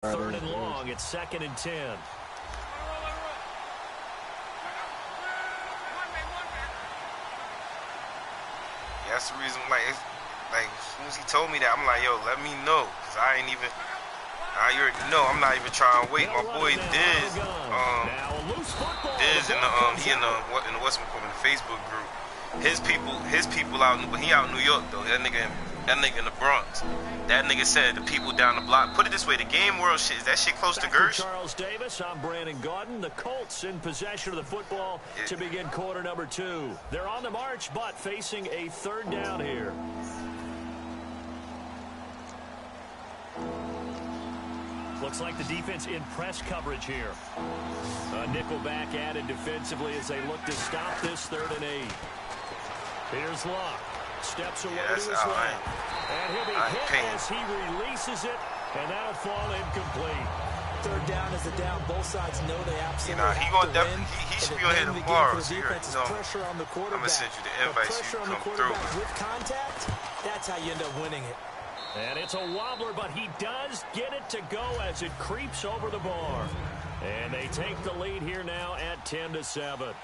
Third and long. It's 2nd and 10. That's the reason, like, as soon as he told me that, I'm like, yo, let me know, because I already know, I'm not even trying to wait. My boy Diz, in the Facebook group, his people out, he out in New York, though, that nigga in the Bronx. That nigga said the people down the block. Put it this way, the Game World shit, is that shit close to Gersh? Charles Davis, I'm Brandon Gaudin. The Colts in possession of the football to begin quarter number 2. They're on the march, but facing a 3rd down here. Looks like the defense in press coverage here. A nickelback added defensively as they look to stop this 3rd and 8. Here's Luck. Steps away to his left. And he'll be hit as he releases it, and that'll fall incomplete. 3rd down is a down. Both sides know they absolutely have to win. He should be on here tomorrow. So pressure on the quarterback. I'm going to send you the invite so you can come through. With contact, that's how you end up winning it. And it's a wobbler, but he does get it to go as it creeps over the bar. And they take the lead here now at 10-7.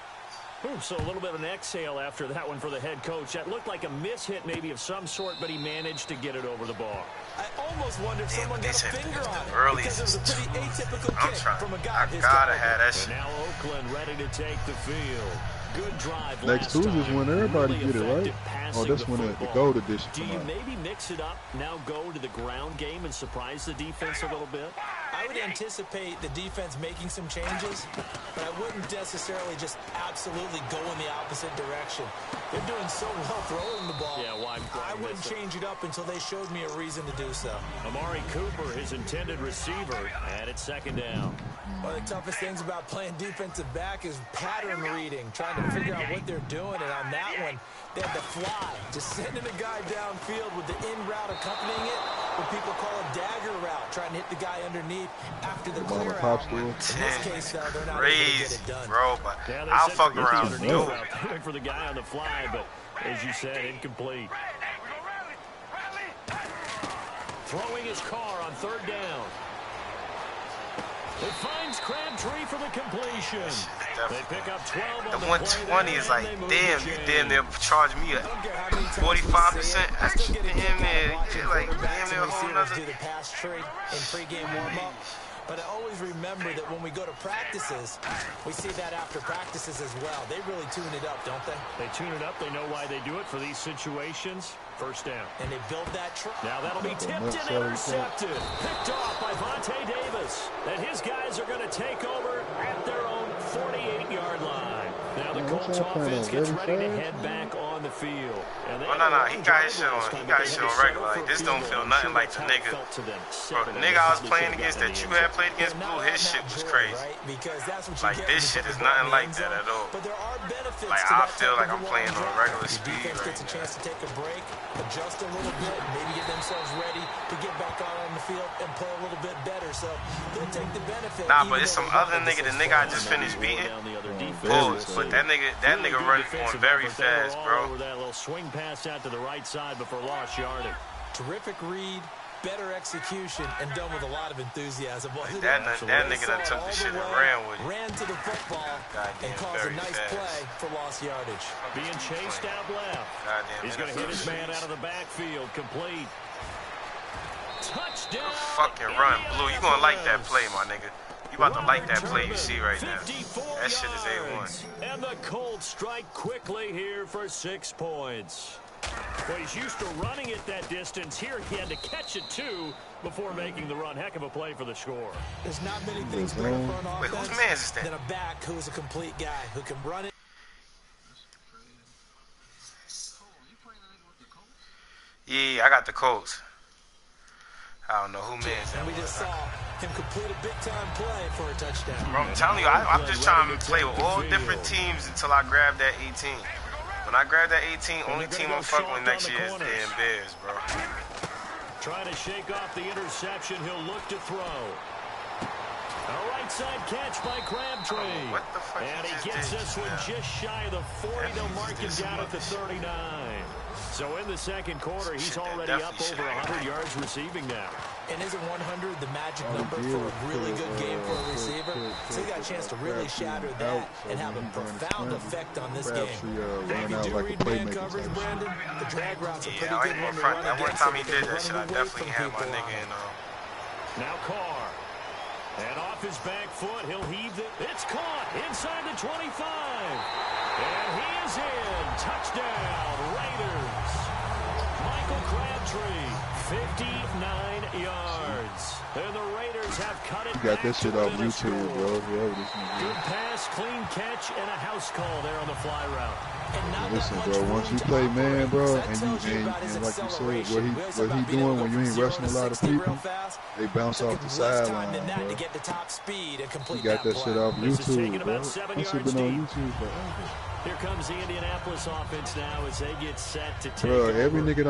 Ooh, so a little bit of an exhale after that one for the head coach. That looked like a mishit maybe of some sort, but he managed to get it over the bar. I almost wonder if someone got a finger on it. Early, because it was a pretty atypical kick from a guy. I gotta have that shit. And now Oakland ready to take the field. Good drive. Next Tuesday's when everybody get it, right? Oh, that's when the gold edition. Do you maybe mix it up, now go to the ground game and surprise the defense a little bit? I would anticipate the defense making some changes, but I wouldn't necessarily just absolutely go in the opposite direction. They're doing so well throwing the ball. Yeah, why? I wouldn't change it up until they showed me a reason to do so. Amari Cooper, his intended receiver, and it's 2nd down. One of the toughest things about playing defensive back is pattern reading, trying to figure out what they're doing, and on that one, they had to fly, just sending a guy downfield with the in route accompanying it, what people call a dagger route, trying to hit the guy underneath after the clear out. In this case, though, they're not able to get it done. Bro, but I'll fuck around and do it. For the guy on the fly, but as you said, incomplete. Throwing his car on 3rd down. It finds Crabtree for the completion. They pick up 12 on the 120 is like, damn, you damn near charge me at 45%. That's damn near, like, damn near a whole nother. Do the pass tree in pregame warm-up. But I always remember that when we go to practices, we see that after practices as well. They really tune it up, don't they? They tune it up. They know why they do it for these situations. 1st down. And they build that trap. Now that'll be tipped and intercepted. Picked off by Vontae Davis. And his guys are going to take over at their own 48-yard line. Now the Colts offense gets ready to head back on the field. And no, he got his shit on. He got his shit on regular. Like, this don't feel nothing like the nigga. Bro, the nigga I was playing against that you had played against Blue, his shit was crazy. Like, this shit is nothing like that at all. Like, I feel like I'm playing on regular speed right gets a chance to take a break, adjust a little bit, maybe get themselves ready to get back out on the field and play a little bit better. So they'll take the benefit. Nah, but it's some other nigga, the nigga I just finished beating. Pause. But that nigga run on very fast, bro. That little swing pass out to the right side before lost yardage. Terrific read, better execution, and done with a lot of enthusiasm. Like that nigga done took the shit and ran with it. Ran to the football and caused a nice play for lost yardage. Being chased out left. He's going to hit his man out of the backfield. Complete. Touchdown. Fucking run, Blue. You gonna like that play, my nigga. You about to like that play you see right now. That shit is A1. And the Colts strike quickly here for 6 points. Well, he's used to running it that distance. Here he had to catch it, too, before making the run. Heck of a play for the score. There's not many things better for an offense whose man is that? Than a back who is a complete guy who can run it. Yeah, I got the Colts. I don't know who mans that. And we just saw him complete a big-time play for a touchdown. Bro, I'm telling you, I'm just trying to play with all different teams until I grab that 18. When I grab that 18, only team I'm fucking with next year is the damn Bears, bro. Trying to shake off the interception. He'll look to throw. A right Outside catch by Crabtree. What the fuck and he gets this one just shy of the 40. They'll mark him down at the 39. So in the second quarter, he's already up over 100 yards receiving now. And isn't 100 the magic number for a really good game for a receiver? So he got a chance to really shatter that and have a profound effect on this game. If you do read man coverage, Brandon, the drag routes are pretty good one to run against. That one time he did that shit, I definitely had my nigga in Now Carr. And off his back foot, he'll heave it. It's caught inside the 25. And he is in. Touchdown, Raiders. Michael Crabtree, 59 yards. And the Raiders have cut it. You got that shit off YouTube, bro. Good pass, clean catch, and a house call there on the fly route. Listen, bro, once you play man, bro, and like you said, what he doing when you ain't rushing a lot of people, they bounce off the sideline, bro. You got that shit off YouTube, bro. That shit been on YouTube forever. Here comes the Indianapolis offense now as they get set to take. Bro, every nigga you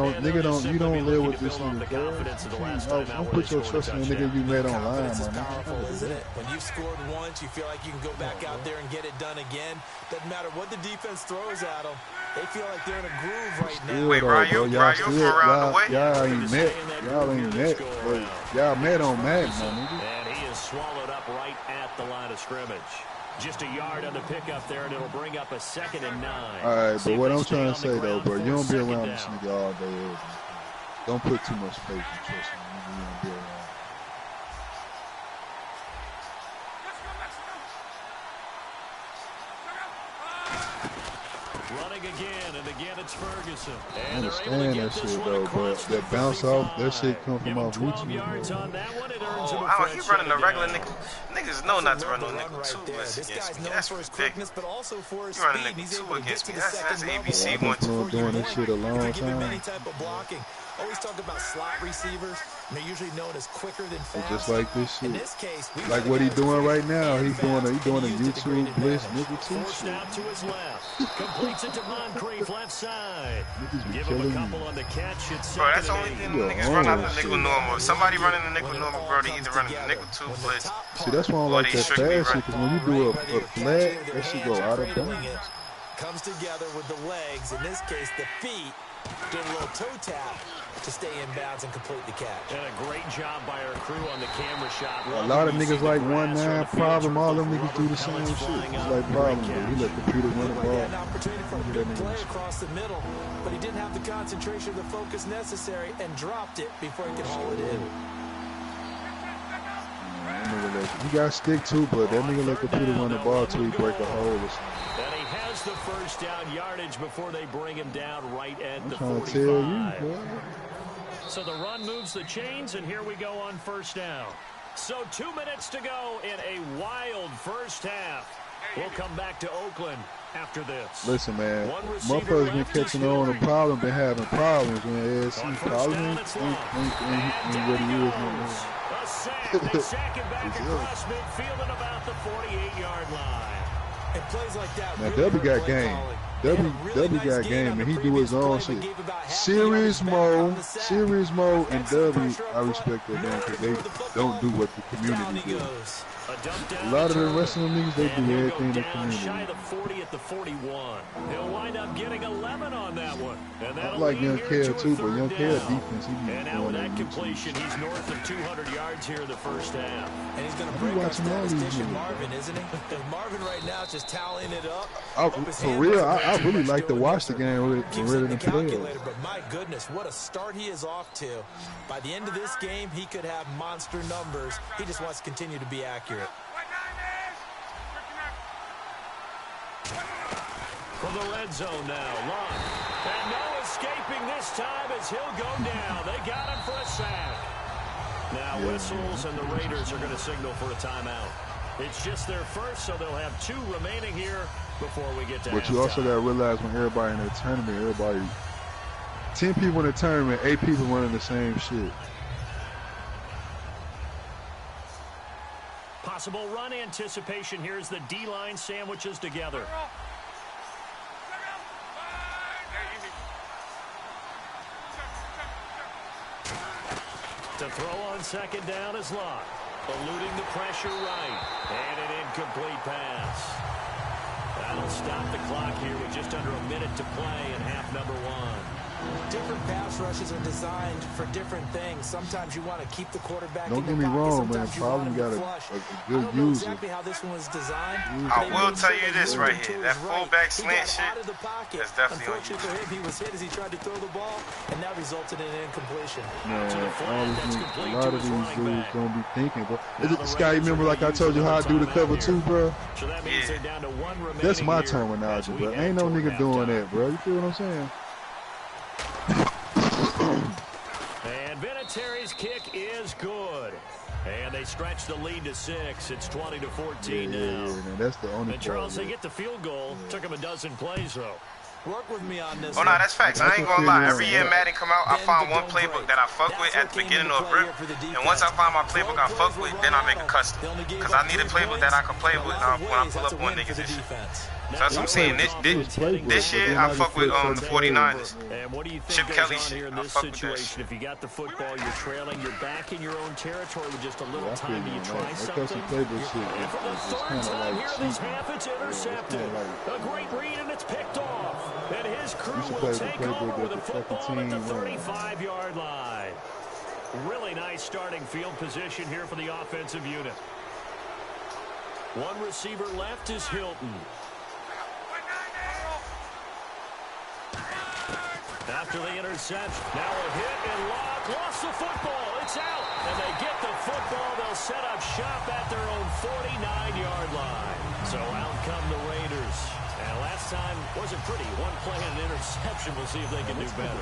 don't live with this nigga, bro. Don't put your trust in a nigga you met online, man. Powerful, isn't it? When you've scored once, you feel like you can go back out there and get it done again. Doesn't matter what the defense throws at them. They feel like they're in a groove right now. Wait, bro, you from around the way? Y'all ain't met. Y'all met on Madden, my nigga. And he is swallowed up right at the line of scrimmage. Just a yard on the pickup there, and it'll bring up a 2nd and 9. All right, but what I'm trying to say, though, bro, you don't be around this nigga all day. Don't put too much faith and trust in him. You don't be around. Running again, and again it's Ferguson. I understand that shit, though, but that bounce off, that shit come from off YouTube. He running a regular nigga. Niggas know not to run no nickel 2 against me. That's ridiculous. You running nickel 2 against me. That's ABC 1-2. Doing this shit a long time. Always talk about slot receivers. They're usually known as quicker than fast. Just like this shit. In this case, like what he doing right now. He's doing a YouTube blitz nickel 2 shit. Out to his left. Completes it to Moncrief left side. Give him a couple on the catch. Bro, that's the only thing niggas run out the nickel normal. If somebody running the nickel normal, bro, they either running the nickel 2 blitz. See, that's why I don't like that fast shit, because when you do a flat, that shit go out of bounds. Comes together with the legs. In this case, the feet. Doing a little toe tap to stay in bounds and complete the catch. And a great job by our crew on the camera shot. A lot of niggas like 1-9 problem. All them niggas do the same shit. It's like problem. He let the computer run the ball. He had an opportunity for a big play across the middle, but he didn't have the concentration or the focus necessary and dropped it before he could haul it in. He got stick too, but that nigga let the computer run the ball till he break a hole or something. And he has the first down yardage before they bring him down right at the 45. Tell you, boy. So the run moves the chains, and here we go on first down. So 2 minutes to go in a wild first half. We'll come back to Oakland after this. Listen, man, motherfuckers been catching on the problem, been having problems, man. Problem ain't what he is, man. They sack it back across midfield at about the 48-yard line. And plays like that. Now, W got game. W got game, and he do his own shit. Serious mode, and W, I respect that, man, because they don't do what the community does. A lot of the rest of them niggas, they do everything the community. Shy of the 40 at the 41. He'll wind up getting 11 on that one. And I like Young Care too, but Young Care defense, he be and now with that completion, he's north of 200 yards here in the first half. And he's going to break our statistician Marvin, isn't he? Marvin right now is just tallying it up. For real, I really like to watch the game rather than play it. But my goodness, what a start he is off to. By the end of this game, he could have monster numbers. He just wants to continue to be accurate. From the red zone now, Lund. And no escaping this time as he'll go down. They got him for a sack. Now whistles, and the Raiders are going to signal for a timeout. It's just their first, so they'll have 2 remaining here before we get to halftime. But you also got to realize when everybody in the tournament, 10 people in the tournament, 8 people running the same shit. Possible run anticipation. Here's the D-line sandwiches together. To throw on second down is Locke. Eluding the pressure right. And an incomplete pass. That'll stop the clock here with just under a minute to play in half number one. Different pass rushes are designed for different things. Sometimes you want to keep the quarterback Don't in the get me pocket. wrong, man. Sometimes Problem you got want a him to flush. good I don't know user. exactly how this one was designed. I will tell you this right here. That fullback slant shit, that's definitely on Unfortunately for him, he was hit as he tried to throw the ball, and that resulted in an incompletion. Man, a lot of these dudes don't be thinking, bro. Sky, remember like I told you how I do the cover two, bro? That's my terminology, bro. Ain't no nigga doing that, bro. You feel what I'm saying? And Vinatieri's kick is good. And they stretch the lead to 6. It's 20-14 now. Yeah, that's the only And Charles, they get the field goal. Took him a dozen plays, though. Work with me on this. Oh, no, that's facts. I ain't gonna lie. Every year Madden come out, I find one playbook that I fuck with at the beginning of a grip. And once I find my playbook I fuck with, then I make a custom. Because I need a playbook that I can play with when I pull up on niggas and shit. So that's what I'm saying. This year, I fuck with the 49ers. And what do you think Chip Kelly goes on shit. here in I this fuck with that situation? shit. If you got the football, you're trailing, you're back in your own territory with just a little time. Do you try that something? custom playbook shit. And for the It's third kind of time like here in this half, it's intercepted. A great read, and it's picked off. And his crew will take over with a football at the 35-yard line. Really nice starting field position here for the offensive unit. One receiver left is Hilton. After the interception, now a hit and Locke lost the football. It's out, and they get the football. They'll set up shop at their own 49-yard line. So out come the Raiders. And last time wasn't pretty. One play and an interception. We'll see if they can do better.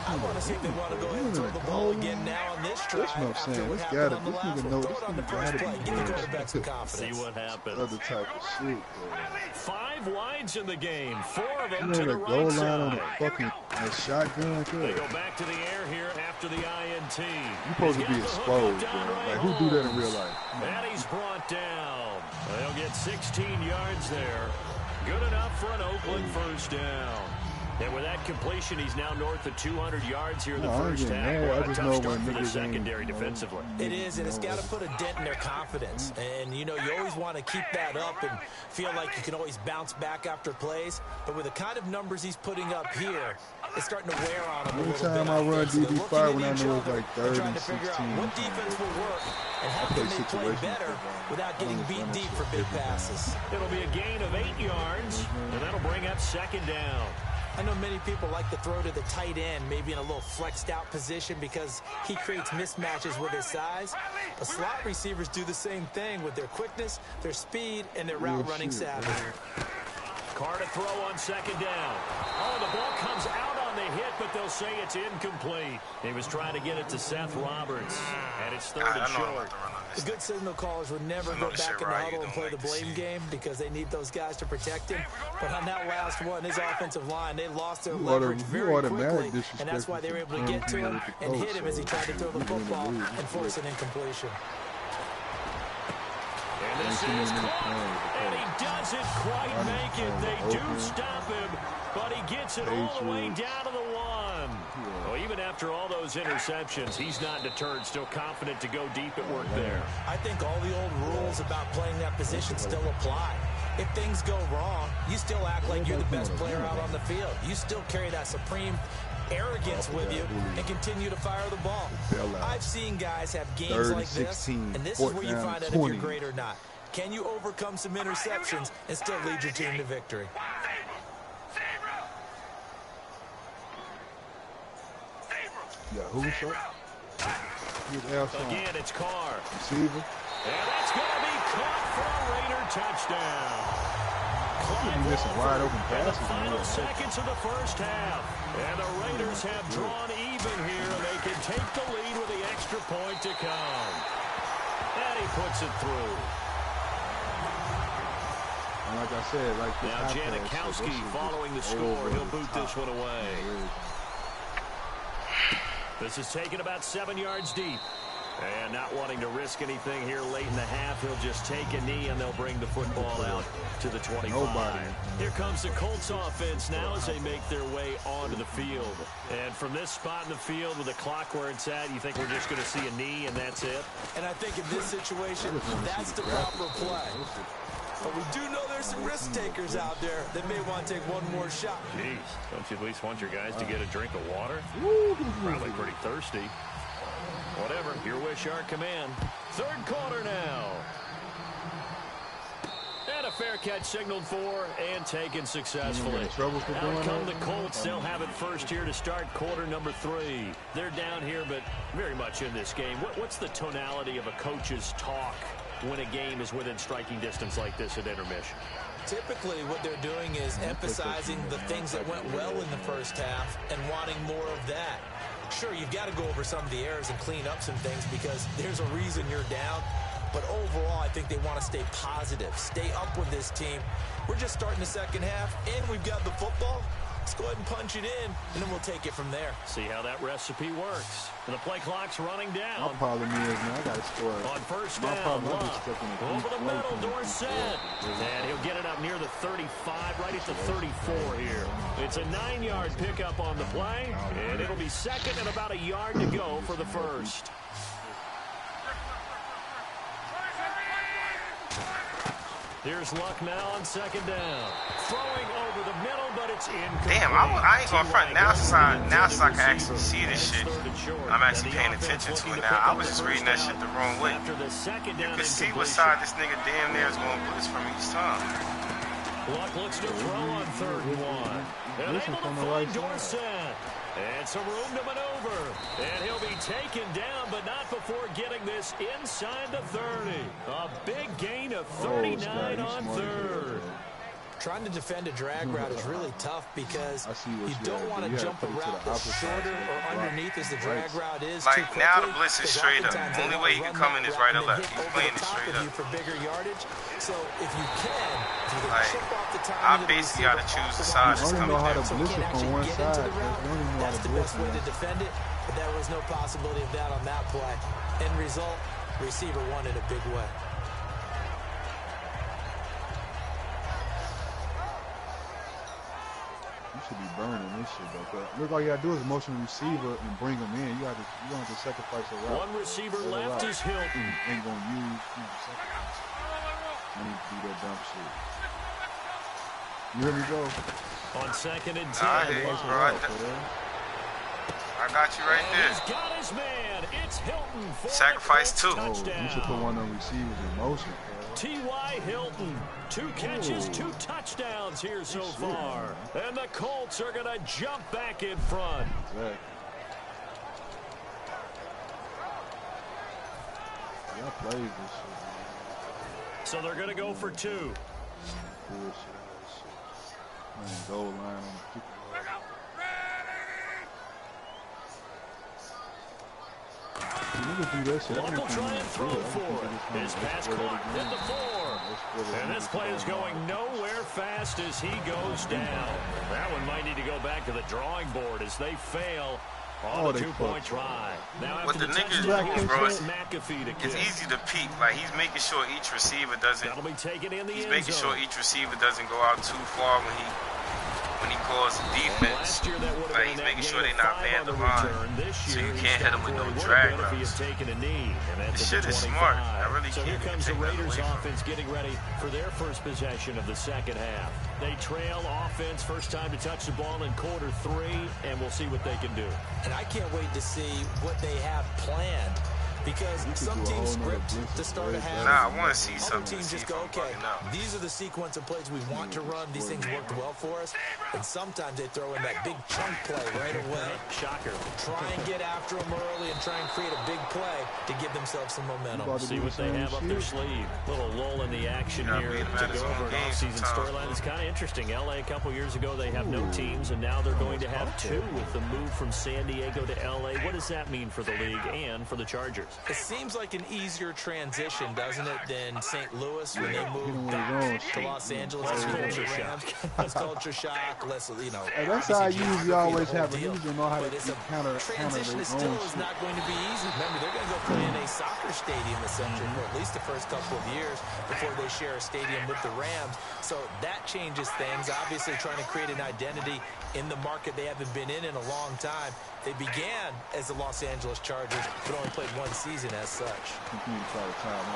I want to see if they want to go ahead and throw the ball again now on this drive. That's what I'm After saying. what This happened gotta, on the this last nigga one. know, Throw this it on the nigga first gotta play. be Give the doing quarterback some confidence. See what happens. other type of shit, bro. 5 wides in the game. 4 of them You to know the the goal right line on side. a fucking shotgun, They kid. go back to the air here after the INT. You supposed to be exposed, bro. Like, who do that in real life? And he's brought down. They'll get 16 yards there. Good enough for an Oakland first down. And with that completion, he's now north of 200 yards here in the first half. A tough start for the secondary defensively. It is, and it's got to put a dent in their confidence. And, you know, you always want to keep that up and feel like you can always bounce back after plays. But with the kind of numbers he's putting up here, it's starting to wear on him a little bit. Anytime I run DB5 when I know it's like 30, trying to figure out 16. what defense will work and how can they play better without getting beat deep for big passes. It'll be a gain of 8 yards, and that'll bring up second down. I know many people like to throw to the tight end, maybe in a little flexed out position because he creates mismatches with his size. But slot receivers do the same thing with their quickness, their speed, and their route running savvy. Carr to throw on second down. Oh, the ball comes out on the hit, but they'll say it's incomplete. He was trying to get it to Seth Roberts, and it's third and short. The good signal callers would never go back in the huddle and play the blame game because they need those guys to protect him. But on that last one, his offensive line, they lost their leverage very quickly, and that's why they were able to get to him and hit him as he tried to throw the football and force an incompletion. And this is caught, and he doesn't quite make it. They do stop him, but he gets it all the way down to the 1. Well, even after all those interceptions, he's not deterred, still confident to go deep at work there. I think all the old rules about playing that position still apply. If things go wrong, you still act like you're the best player out on the field. You still carry that supreme arrogance with you and continue to fire the ball. I've seen guys have games like this, and this is where you find out if you're great or not. Can you overcome some interceptions and still lead your team to victory? Yeah, who's up? Again, it's Carr. Receiver. And that's going to be caught for a Raider touchdown. Missing wide open passes. The final seconds of the first half. And the Raiders have drawn even here. They can take the lead with the extra point to come. And he puts it through. And like I said, like now Janikowski following the score. He'll boot this one away. This is taken about 7 yards deep. And not wanting to risk anything here late in the half, he'll just take a knee, and they'll bring the football out to the 25. Nobody. Here comes the Colts offense now as they make their way onto the field. And from this spot in the field with the clock where it's at, you think we're just going to see a knee and that's it? And I think in this situation, that's the proper play. But we do know there's some risk takers out there that may want to take one more shot. Jeez, don't you at least want your guys to get a drink of water? Probably pretty thirsty. Whatever, your wish, our command. Third quarter now. And a fair catch signaled for and taken successfully. Out come the Colts. They'll have it first here to start quarter number 3. They're down here, but very much in this game. What's the tonality of a coach's talk when a game is within striking distance like this at intermission? Typically, what they're doing is emphasizing the things that went well in the first half and wanting more of that. Sure, you've got to go over some of the errors and clean up some things because there's a reason you're down. But overall, I think they want to stay positive, stay up with this team. We're just starting the second half, and we've got the football. Let's go ahead and punch it in, and then we'll take it from there. See how that recipe works. And the play clock's running down. My problem is, man, I got to score. On first down, over the middle, Dorsett. And he'll get it up near the 35, right at the 34 here. It's a 9-yard pickup on the play, and it'll be second and about a yard to go for the first. Here's Luck now on second down. Throwing over the middle, but it's incomplete. Damn, I ain't gonna front. Now since I can actually see this shit, I'm actually paying attention to it now. I was just reading that shit the wrong way. You can see what side this nigga damn near is gonna blitz from each time. Luck looks to throw on 3rd and 1. And able to find Dorsett. And some room to maneuver. And he'll be taken down, but not before getting this inside the 30. A big gain of 39 on 3rd. Trying to defend a drag route is really tough because you don't want to jump a route that's shorter or underneath as the drag route is. Like now the blitz is straight up. The only way you can come in is right or left. He's playing it straight up. For bigger yardage. So if you can chip off the time, I basically got to choose the side that's coming down. So you can actually get into the route. That's the best way to defend it. But there was no possibility of that on that play. End result, receiver won in a big way. Should be burning this shit though. Look, all you gotta do is motion the receiver and bring him in. You don't have to sacrifice a route. One receiver left is Hilton. Ain't gonna use sacrifice. I need to do that dumb shit. You hear me, bro? On 2nd and 10. I hear you, bro. I got you right there. He's got his man. It's Hilton for sacrifice 2. Oh, you should put one of the receivers in motion. T.Y. Hilton, 2 catches, 2 touchdowns here so far. And the Colts are going to jump back in front. Exactly. Y'all plays this shit, man. So they're going to go for 2. Bullshit. Goal line on the 50. Local try and throw for it. His pass caught at the 4. And this play is going nowhere fast as he goes down. That one might need to go back to the drawing board as they fail on the 2-point try. Now what the niggas do, bro, it's easy to peek. Like he's making sure each receiver doesn't. He's making sure each receiver doesn't go out too far when he calls defense. Like he's making sure they're not man to line, so you can't hit them with no drag routes. This shit is smart. I really so can't here comes the take that Raiders away offense getting ready for their first possession of the second half. They trail offense, first time to touch the ball in quarter 3, and we'll see what they can do. And I can't wait to see what they have planned. Because some teams script to start a half. Nah, I want to see something. Other teams just go, okay, these are the sequence of plays we want to run. These things worked well for us. And sometimes they throw in that big chunk play right away. Shocker. Try and get after them early and try and create a big play to give themselves some momentum. See what they have up their sleeve. Little lull in the action here to go over an offseason storyline. It's kind of interesting. LA a couple years ago, they have no teams, and now they're going to have 2 with the move from San Diego to LA. What does that mean for the league and for the Chargers? It seems like an easier transition, doesn't it, than St. Louis when they moved back to Los Angeles. Culture shock. Less culture shock, less, you know. And that's how you usually always have a user know how to counter transition their still own is shit. not going to be easy. Remember, they're going to go play in a soccer stadium essentially for at least the first couple of years before they share a stadium with the Rams. So that changes things. Obviously trying to create an identity in the market they haven't been in a long time. They began as the Los Angeles Chargers, but only played one season as such.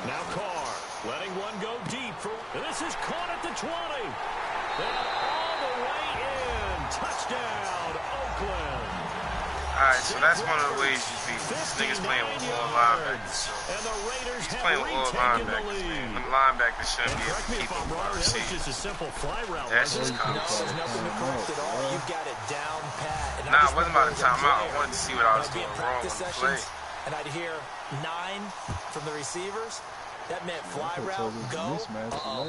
Now Carr letting one go deep. This is caught at the 20. And all the way in. Touchdown, Oakland. All right, so that's one of the ways you beat this nigga's playing with all linebackers. And the Raiders He's playing with all linebackers, man. Them linebackers shouldn't be able to keep up with our That was receivers. just a simple fly route. That's just No, common there's sense. nothing to correct at all. You got it down pat. And Nah, it wasn't about the timeout. I wanted to see what I was doing wrong on the play. And I'd hear 9 from the receivers. That meant fly route, go,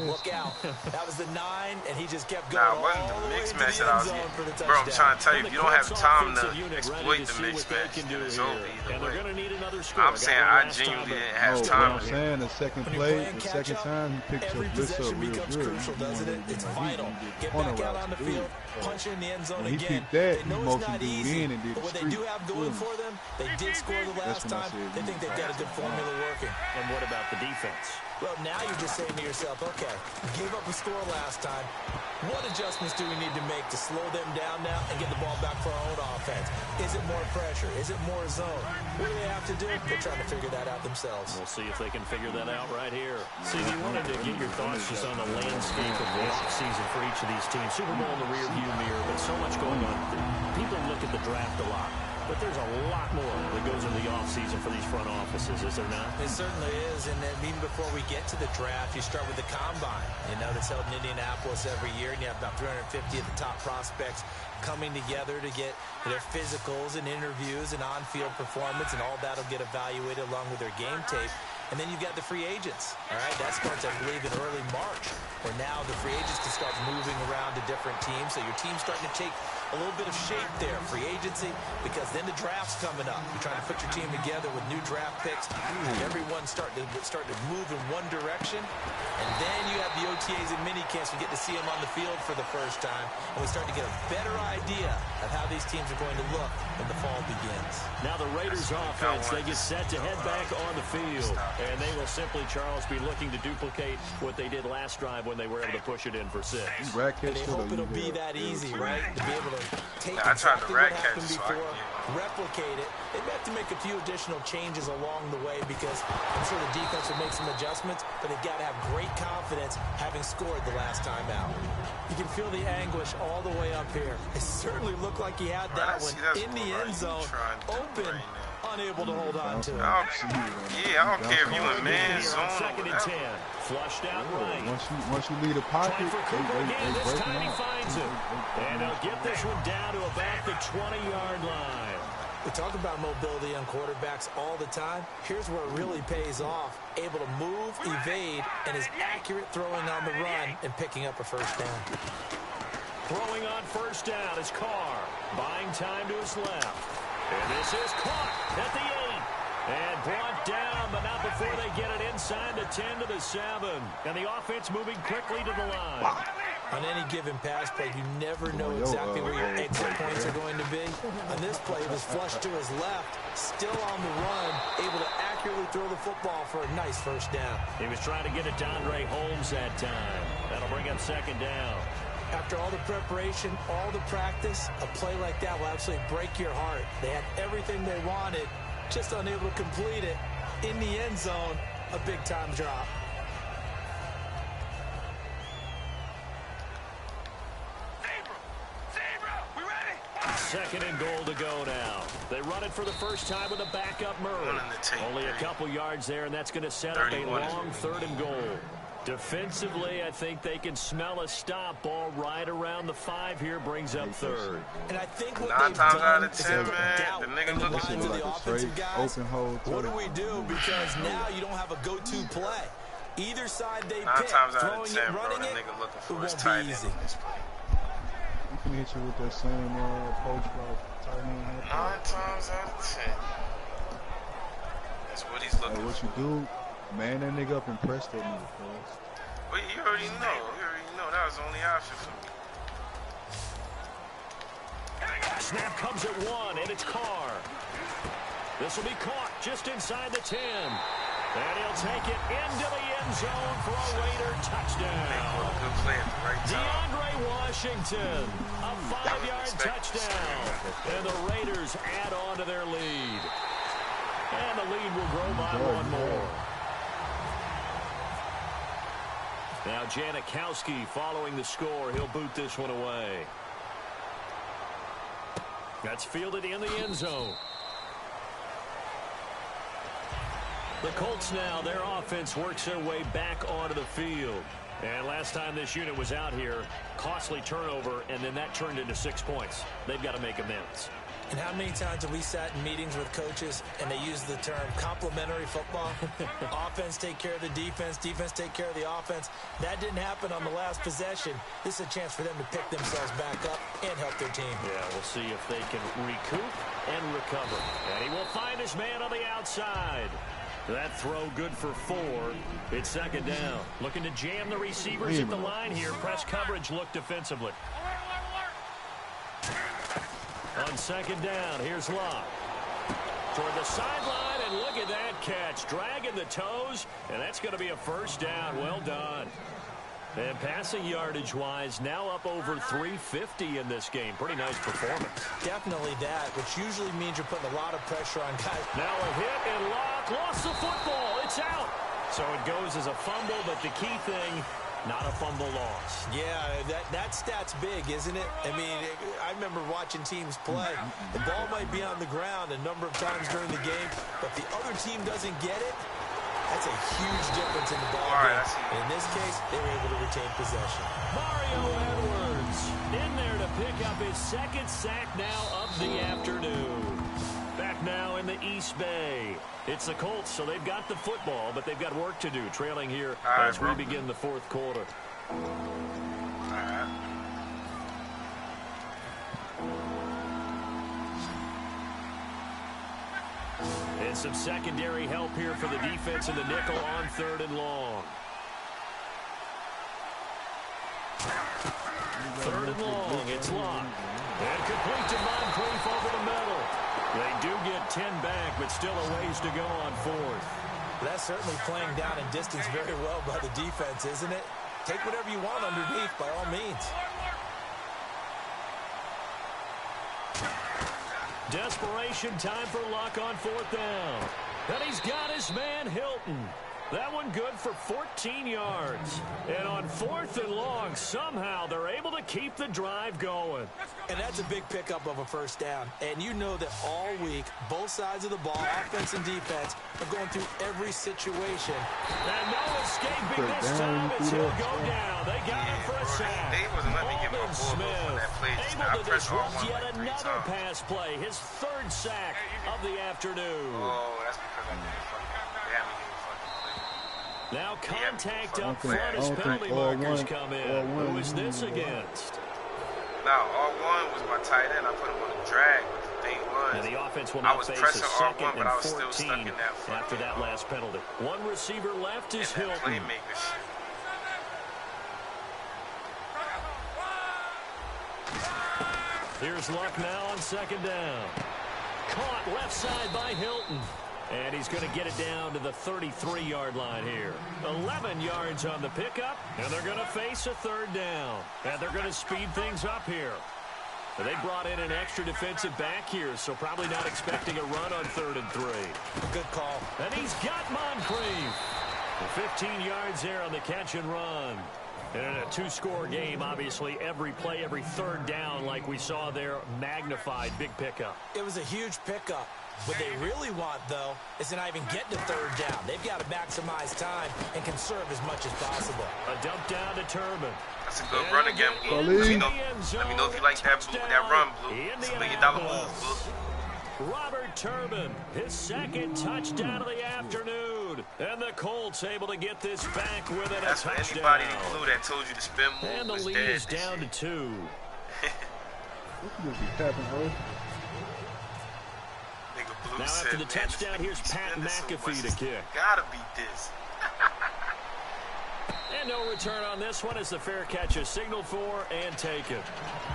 look out. That was the 9, and he just kept going. Nah, it wasn't the mix match that I was getting. Bro, I'm trying to tell you, if you don't have time to exploit the mix match, then it's over either way. I'm saying I genuinely didn't have time. I'm saying the second play, the second time he picked your blitz up real good. Doesn't it? It's vital. Get back out on the field, punch in the end zone when he again. picked that, They he know it's motioned not dude easy, in and did but the what they do have going for them, they did score the last time. They think they've got a good formula working. And what about the defense? Well, now you're just saying to yourself, okay, gave up a score last time. What adjustments do we need to make to slow them down now and get the ball back for our own offense? Is it more pressure? Is it more zone? What do they have to do? They're trying to figure that out themselves. We'll see if they can figure that out right here. See, we wanted to get your thoughts just on the landscape of the offseason for each of these teams. Super Bowl in the rearview mirror, but so much going on. People look at the draft a lot. But there's a lot more that goes into the offseason for these front offices, is there not? It certainly is, and then even before we get to the draft, you start with the combine. You know, that's held in Indianapolis every year, and you have about 350 of the top prospects coming together to get their physicals and interviews and on-field performance, and all that will get evaluated along with their game tape. And then you've got the free agents, all right? That starts, I believe, in early March, where now the free agents can start moving around to different teams, so your team's starting to take a little bit of shape there, free agency, because then the draft's coming up. You're trying to put your team together with new draft picks. Everyone's starting to move in one direction, and then you have the OTAs and mini camps. We get to see them on the field for the first time, and we start to get a better idea of how these teams are going to look when the fall begins. Now the Raiders offense, they get set to head back on the field, and they will simply, Charles, be looking to duplicate what they did last drive when they were able to push it in for 6. And they hope it'll be that easy, right? To be able to take I tried to exactly rat what catch happened so I before, replicate it. They may have to make a few additional changes along the way because I'm sure the defense will make some adjustments, but they've got to have great confidence having scored the last time out. You can feel the anguish all the way up here. It certainly looked like he had that one in the end zone, open, unable to hold on to it. I don't care if you in man zone. Second and 10. Flushed out right. Once you leave the pocket, Trying for Cooper again. they This break time he them out. finds it. And he'll get this one down to about the 20-yard line. We talk about mobility on quarterbacks all the time. Here's where it really pays off. Able to move, evade, and is accurate throwing on the run and picking up a first down. Throwing on first down is Carr. Buying time to his left. And this is caught at the 8. And brought down, but not before they get it inside the 10 to the 7. And the offense moving quickly to the line. On any given pass play, you never know exactly where your exit points are going to be. On this play, it was flushed to his left, still on the run, able to accurately throw the football for a nice first down. He was trying to get it to Andre Holmes that time. That'll bring up second down. After all the preparation, all the practice, a play like that will absolutely break your heart. They had everything they wanted, just unable to complete it. In the end zone, a big-time drop. Second and goal to go now. They run it for the first time with a backup Murray. Only a couple yards there, and that's going to set up a long third and goal. Defensively, I think they can smell a stop ball right around the 5 here, brings up third. And I think what 9 they've times done out of is 10, put man, doubt the nigga in the looking minds of the offensive guys. Open hole. What do we do? Because now you don't have a go-to play. Either side they 9 pick, times out of throwing 10, it, bro, running the it, nigga looking it for his won't tight be end easy. in this play. He can hit you with that same post route tight end. 9 times out of 10. That's what he's looking for. What you do, man, that nigga up and press that nigga first. Well, you already know. You already know that was the only option for me. Snap comes at 1, and it's Carr. This will be caught just inside the 10. And he'll take it into the end zone for a Raider touchdown. Good play at the right time. DeAndre Washington, a 5-yard touchdown. And the Raiders add on to their lead. And the lead will grow by 1 more. Now Janikowski following the score. He'll boot this one away. That's fielded in the end zone. The Colts now, their offense works their way back onto the field. And last time this unit was out here, costly turnover, and then that turned into 6 points. They've got to make amends. And how many times have we sat in meetings with coaches and they use the term complementary football? Offense take care of the defense, defense take care of the offense. That didn't happen on the last possession. This is a chance for them to pick themselves back up and help their team. Yeah, we'll see if they can recoup and recover. And he will find his man on the outside. That throw good for 4. It's second down. Looking to jam the receivers at the line here. Press coverage look defensively. On second down, here's Locke. Toward the sideline, and look at that catch. Dragging the toes, and that's going to be a first down. Well done. And passing yardage-wise, now up over 350 in this game. Pretty nice performance. Definitely that, which usually means you're putting a lot of pressure on guys. Now a hit, and Locke lost the football. It's out. So it goes as a fumble, but the key thing, not a fumble loss. Yeah, that stat's big, isn't it? I mean, I remember watching teams play. The ball might be on the ground a number of times during the game, but the other team doesn't get it. That's a huge difference in the ball game. And in this case, they were able to retain possession. Mario Edwards in there to pick up his second sack now of the afternoon. Back now in the East Bay. It's the Colts, so they've got the football, but they've got work to do, trailing here as we begin the fourth quarter. And some secondary help here for the defense in the nickel on 3rd and long. 3rd and long, it's Locke. And complete to Moncrief over the middle. They do get 10 back, but still a ways to go on 4th. That's certainly playing down in distance very well by the defense, isn't it? Take whatever you want underneath by all means. Desperation time for Luck on 4th down. And he's got his man Hilton. That one good for 14 yards. And on 4th and long, somehow they're able to keep the drive going. And that's a big pickup of a first down. And you know that all week, both sides of the ball, offense and defense, are going through every situation. And no escaping this time as he'll go down. They got him for a sack. They wasn't letting me get my Smith on that play. able to disrupt yet another pass play. His 3rd sack of the afternoon. Oh, that's because I didn't fucking Now contact up front as penalty markers come in. Who is this against? Now, R1 was my tight end. I put him on a drag, but the thing was, and the offense will now face a 2nd R1, but I was and still stuck 14 in that after that last penalty. One receiver left is Hilton. Playmaker shit. Here's Luck now on 2nd down. Caught left side by Hilton. And he's going to get it down to the 33-yard line here. 11 yards on the pickup, and they're going to face a 3rd down. And they're going to speed things up here. They brought in an extra defensive back here, so probably not expecting a run on 3rd and 3. Good call. And he's got Moncrief. 15 yards there on the catch and run. And in a 2-score game, obviously, every play, every 3rd down, like we saw there, magnified, big pickup. It was a huge pickup. What they really want, though, is to not even get to 3rd down. They've got to maximize time and conserve as much as possible. A dump down to Turbin. That's a good run again, Blue. Let me know if you like that run, Blue. It's $1 million move, Blue. Robert Turbin, his 2nd touchdown of the afternoon. And the Colts able to get this back with it. That's for anybody that Blue that told you to spin move. And the lead is down to 2. Now after the touchdown, here's Pat McAfee to kick. Gotta beat this. And no return on this one as the fair catch is signaled for and taken.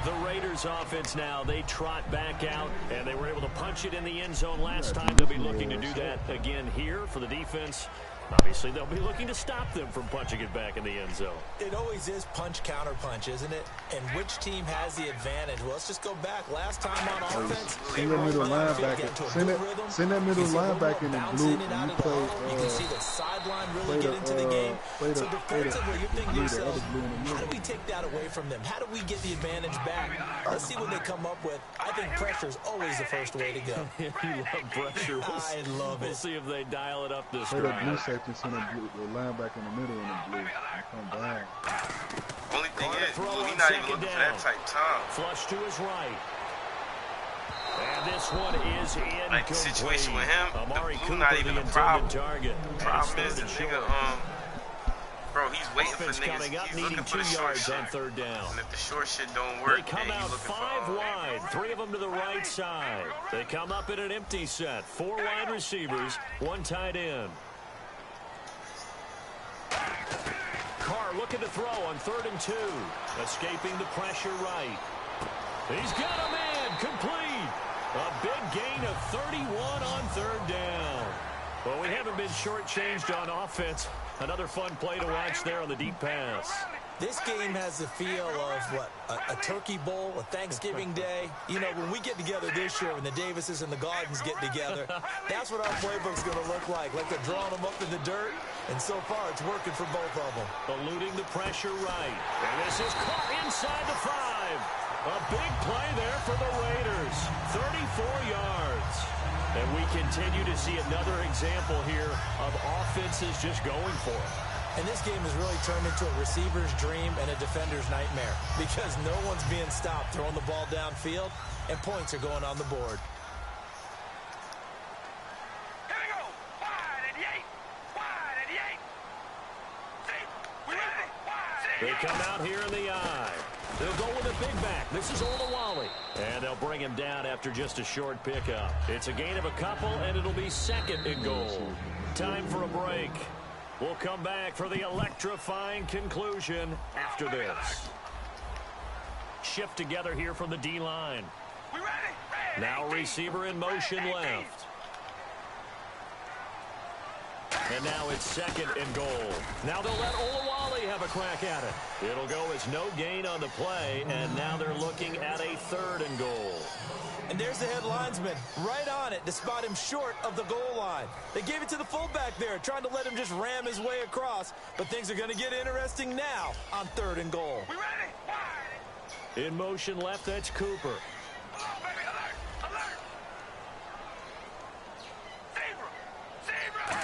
The Raiders offense now, they trot back out, and they were able to punch it in the end zone last time. They'll be looking to do that again here for the defense. Obviously, they'll be looking to stop them from punching it back in the end zone. It always is punch, counter punch, isn't it? And which team has the advantage? Well, let's just go back. Last time on offense, send that middle linebacker. Send that middle linebacker in the blue. You can see the sideline really get into the game. So defensively, you're thinking to yourself, how do we take that away from them? How do we get the advantage back? Let's see what they come up with. I think pressure is always the first way to go. You love pressure. I love it. We'll see if they dial it up this drive. Just send the linebacker in the middle in the blue and come down. Only thing is, he's not even looking for that type time. Flush to his right. And this one is incomplete. Like the situation with him, Amari the blue Cooper, not even a problem. Target. Problem is the nigga, bro, he's waiting for niggas. He's looking for the short shit. On third down. And if the short shit don't work, they come out 5 for, wide, 3 of them to the right side. They come up in an empty set. 4 wide receivers, 1 tight end. Carr looking to throw on 3rd and 2. Escaping the pressure right. He's got a man complete. A big gain of 31 on 3rd down. Well, we haven't been shortchanged on offense. Another fun play to watch there on the deep pass. This game has the feel of, what, a turkey bowl, a Thanksgiving day. You know, when we get together this year, when the Davises and the Gardens get together, that's what our playbook's going to look like they're drawing them up in the dirt. And so far, it's working for both of them. Eluding the pressure right. And this is caught inside the 5. A big play there for the Raiders. 34 yards. And we continue to see another example here of offenses just going for it. And this game has really turned into a receiver's dream and a defender's nightmare because no one's being stopped throwing the ball downfield, and points are going on the board. Here we go. Wide at the 8. Wide at the 8. See, we ready. Wide. They come out here in the eye. They'll go with a big back. This is Olawale. And they'll bring him down after just a short pickup. It's a gain of a couple, and it'll be 2nd and goal. Time for a break. We'll come back for the electrifying conclusion after this. Shift together here from the D-line. We ready? Now receiver in motion left. And now it's 2nd and goal. Now they'll let Olawale have a crack at it. It'll go as no gain on the play, and now they're looking at a 3rd and goal. And there's the head linesman right on it to spot him short of the goal line. They gave it to the fullback there, trying to let him just ram his way across. But things are going to get interesting now on 3rd and goal. We ready? Wide. In motion left, that's Cooper. Oh, baby, alert, alert. Zebra.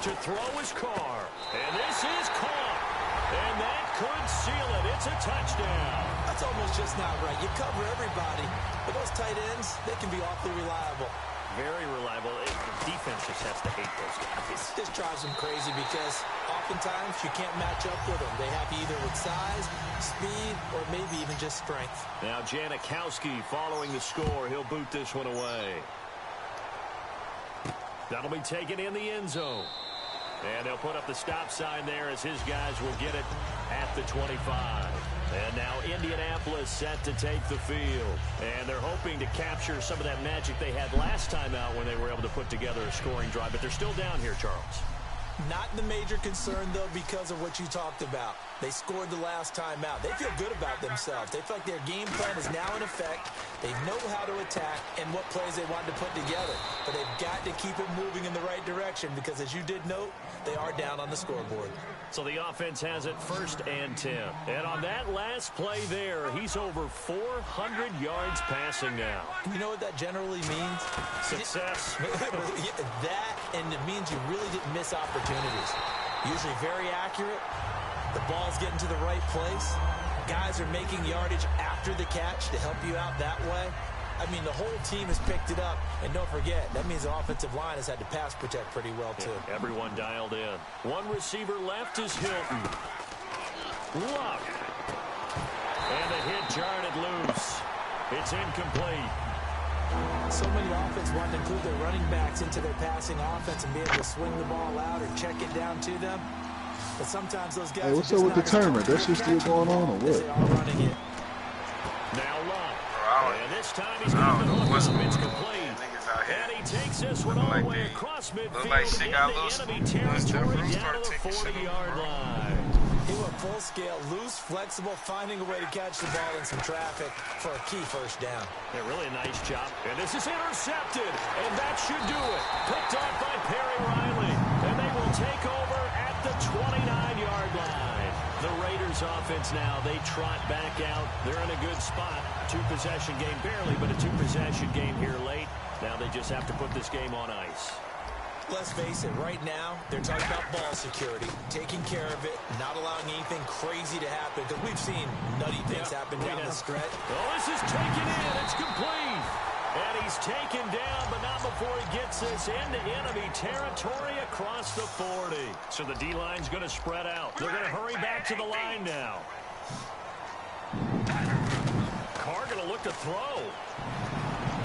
To throw is Carr. And this is caught. And that could seal it. It's a touchdown. That's almost just not right. You cover everybody. But those tight ends, they can be awfully reliable. Very reliable. The defense just has to hate those guys. This drives them crazy because oftentimes you can't match up with them. They have you either with size, speed, or maybe even just strength. Now Janikowski following the score. He'll boot this one away. That'll be taken in the end zone. And they'll put up the stop sign there as his guys will get it at the 25. And now Indianapolis set to take the field. And they're hoping to capture some of that magic they had last time out when they were able to put together a scoring drive. But they're still down here, Charles. Not the major concern, though, because of what you talked about. They scored the last time out. They feel good about themselves. They feel like their game plan is now in effect. They know how to attack and what plays they want to put together. But they've got to keep it moving in the right direction because, as you did note, they are down on the scoreboard. So the offense has it 1st and 10. And on that last play there, he's over 400 yards passing now. You know what that generally means? Success. That, and it means you really didn't miss opportunities. Usually very accurate. The ball's getting to the right place. Guys are making yardage after the catch to help you out that way. I mean, the whole team has picked it up. And don't forget, that means the offensive line has had to pass protect pretty well, too. Yeah, everyone dialed in. One receiver left is Hilton. Luck. And the hit jarred it loose. It's incomplete. So many offenses want to include their running backs into their passing offense and be able to swing the ball out or check it down to them. But sometimes those guys. Hey, what's up with the tournament? That shit still going on or what? They are running it. Now Love. And this time I he's got don't the know hook. what's It's going on. complete. Niggas out here. And he takes this one all the way across midfield Look like shit got into loose. enemy territory down to the 40-yard line. He went full scale, loose, flexible, finding a way to catch the ball in some traffic for a key first down. Yeah, really a nice job. And this is intercepted, and that should do it. Picked off by Perry Riley, and they will take over at the 29-yard line. The Raiders offense now, they trot back out. They're in a good spot. Two-possession game barely, but a two-possession game here late. Now they just have to put this game on ice. Let's face it, right now, they're talking about ball security, taking care of it, not allowing anything crazy to happen, because we've seen nutty things happen down the stretch. Oh, this is taken in. It's complete. And he's taken down, but not before he gets this into enemy territory across the 40. So the D-line's going to spread out. They're going to hurry back to the line now. Carr going to look to throw.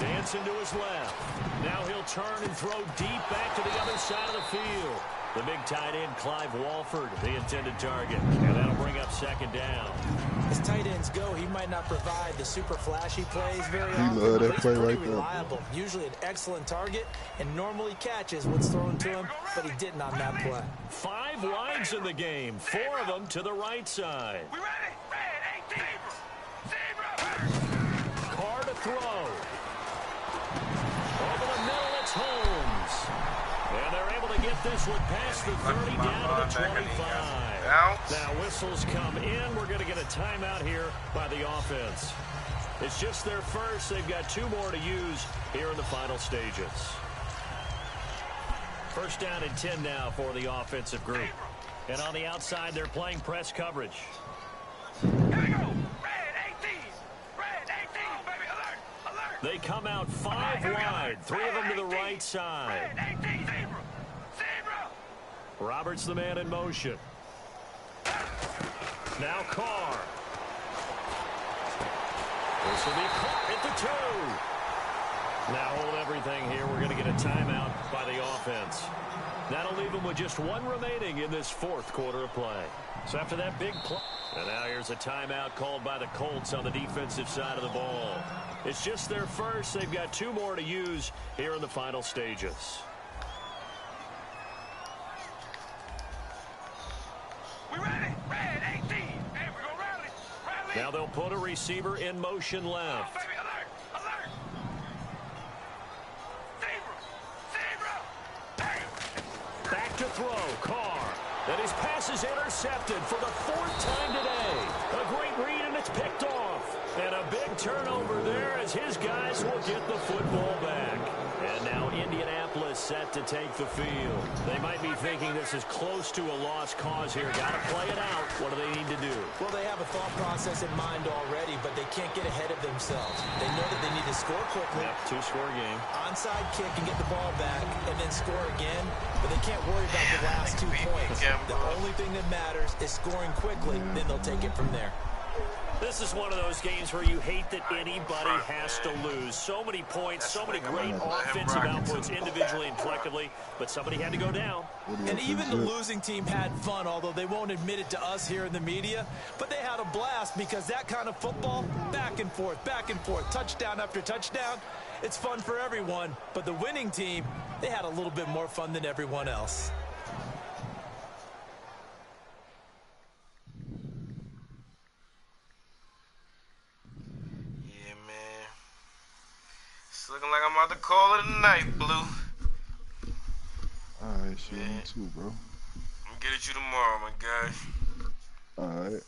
Dancing to his left. Now he'll turn and throw deep back to the other side of the field. The big tight end, Clive Walford, the intended target. And that'll bring up second down. As tight ends go, he might not provide the super flashy plays very often. Love that but play he's pretty right there. reliable. Usually an excellent target, and normally catches what's thrown to him, but he didn't on that play. 5 wides in the game, 4 of them to the right side. We ready? Red 18. Zebra. Carr to throw. Over the middle, it's Holmes. And they're able to get this one past the 30 down to the 25. Now whistles come in. We're going to get a timeout here by the offense. It's just their first. They've got 2 more to use here in the final stages. First down and 10 now for the offensive group. And on the outside, they're playing press coverage. Here we go. Red 18. Red 18. Baby, alert. Alert. They come out 5 wide. 3 of them to the right side. Red 18. Zebra. Zebra. Roberts the man in motion. Now Carr. This will be caught at the 2. Now hold everything here. We're going to get a timeout by the offense. That'll leave them with just 1 remaining in this 4th quarter of play. So after that big play. And now here's a timeout called by the Colts on the defensive side of the ball. It's just their first. They've got 2 more to use here in the final stages. We ready? Red 18. Hey, we're going to rally. Rally. Now they'll put a receiver in motion left. Baby, alert. Alert. Zebra. Zebra. Hey. Back to throw. Carr. And his pass is intercepted for the 4th time today. A great read, and it's picked off. And a big turnover there as his guys will get the football back. And now Indianapolis set to take the field. They might be thinking this is close to a lost cause here. Got to play it out. What do they need to do? Well, they have a thought process in mind already, but they can't get ahead of themselves. They know that they need to score quickly. Yep, 2-score game. Onside kick and get the ball back and then score again, but they can't worry about the last 2 points. The only thing that matters is scoring quickly, then they'll take it from there. This is one of those games where you hate that anybody has to lose. So many points, so many great offensive outputs individually and collectively, but somebody had to go down. And even the losing team had fun, although they won't admit it to us here in the media. But they had a blast because that kind of football, back and forth, touchdown after touchdown, it's fun for everyone. But the winning team, they had a little bit more fun than everyone else. Looking like I'm about to call it a night, Blue. Alright, shit, me too, bro. I'm gonna get at you tomorrow, my guy. Alright.